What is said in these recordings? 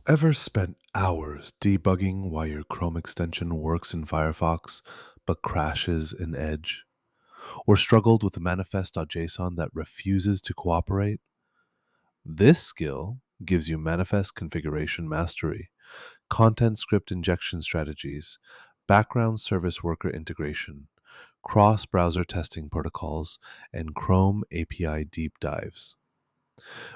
Ever spent hours debugging why your Chrome extension works in Firefox but crashes in Edge? Or struggled with a manifest.json that refuses to cooperate? This skill gives you manifest configuration mastery, content script injection strategies, background service worker integration, cross browser testing protocols, and Chrome API deep dives.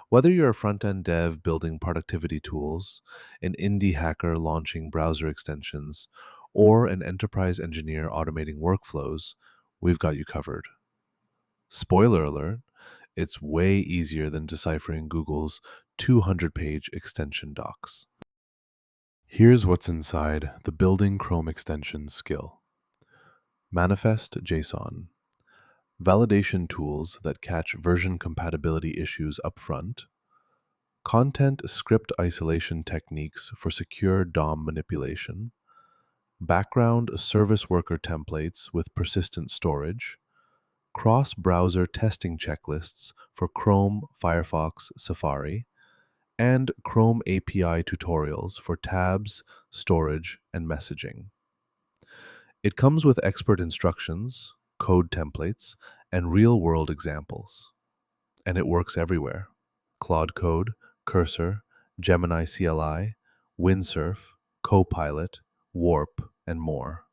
Whether you're a front end dev building productivity tools, an indie hacker launching browser extensions, or an enterprise engineer automating workflows, we've got you covered. Spoiler alert, it's way easier than deciphering Google's 200-page extension docs. Here's what's inside the Building Chrome Extensions skill. Manifest.json. Validation tools that catch version compatibility issues upfront. Content script isolation techniques for secure DOM manipulation. Background service worker templates with persistent storage. Cross-browser testing checklists for Chrome, Firefox, Safari. And Chrome API tutorials for tabs, storage, and messaging. It comes with expert instructions, code templates, and real-world examples. And it works everywhere. Claude Code, Cursor, Gemini CLI, Windsurf, Copilot, Warp, and more.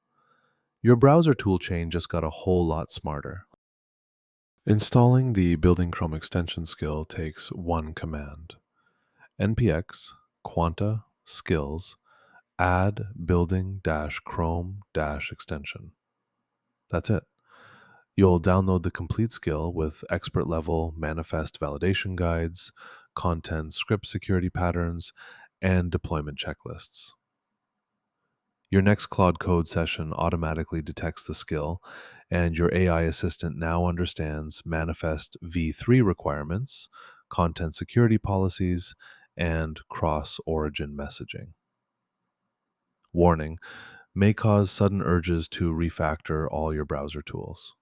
Your browser toolchain just got a whole lot smarter. Installing the Building Chrome extension skill takes one command. npx quanta-skills add building-chrome-extension. That's it. You'll download the complete skill with expert level manifest validation guides, content script security patterns, and deployment checklists. Your next Claude Code session automatically detects the skill, and your AI assistant now understands manifest v3 requirements, content security policies, and cross-origin messaging. Warning, may cause sudden urges to refactor all your browser tools.